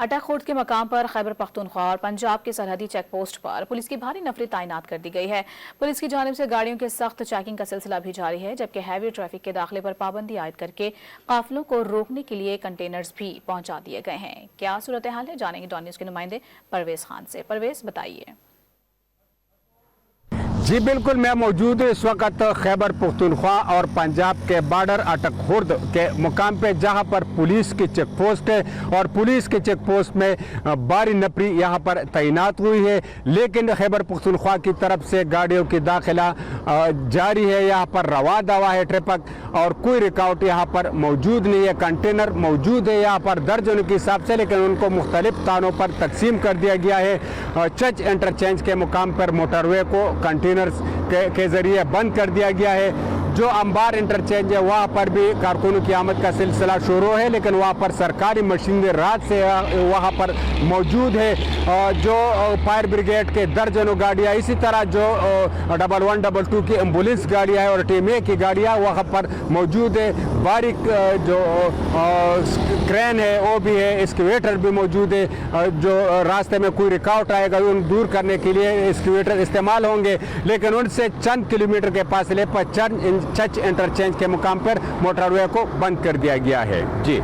اٹک خورد کے مقام پر خیبر پختونخوا اور پنجاب کے سرحدی چیک پوسٹ پر پولیس کی بھاری نفری تعینات کر دی گئی ہے۔ پولیس کی جانب سے گاڑیوں کے سخت چیکنگ کا سلسلہ بھی جاری ہے، جبکہ ہیوی ٹریفک کے داخلے پر پابندی عائد کر کے قافلوں کو روکنے کے لیے کنٹینرز بھی پہنچا دیے گئے ہیں۔ کیا صورتحال ہے، جانیں گے ڈان نیوز کے نمائندے پرویز خان سے۔ پرویز بتائیے۔ جی بالکل، میں موجود ہوں اس وقت خیبر پختونخوا اور پنجاب کے بارڈر اٹک خورد کے مقام پہ، جہاں پر پولیس کی چیک پوسٹ ہے اور پولیس کے چیک پوسٹ میں بھاری نفری یہاں پر تعینات ہوئی ہے، لیکن خیبر پختونخوا کی طرف سے گاڑیوں کی داخلہ جاری ہے۔ یہاں پر روا دوا ہے ٹریفک اور کوئی رکاوٹ یہاں پر موجود نہیں ہے۔ کنٹینر موجود ہے یہاں پر درجنوں کے حساب سے، لیکن ان کو مختلف تھانوں پر تقسیم کر دیا گیا ہے۔ چچ انٹرچینج کے مقام پر موٹر وے کو کنٹینرز کے ذریعے بند کر دیا گیا ہے۔ جو امبار انٹرچینج ہے وہاں پر بھی کارکنوں کی آمد کا سلسلہ شروع ہے، لیکن وہاں پر سرکاری مشینری رات سے وہاں پر موجود ہے۔ جو فائر بریگیڈ کے درجنوں گاڑیاں، اسی طرح جو 1122 کی ایمبولینس گاڑیاں اور ٹیم اے کی گاڑیاں وہاں پر موجود ہے۔ باریک جو کرین ہے وہ بھی ہے، ایکسکیویٹر بھی موجود ہے۔ جو راستے میں کوئی رکاوٹ آئے گا ان دور کرنے کے لیے ایکسکیویٹر استعمال ہوں گے، لیکن ان سے چند کلومیٹر کے فاصلے پر چچ انٹرچینج کے مقام پر موٹر وے کو بند کر دیا گیا ہے۔ جی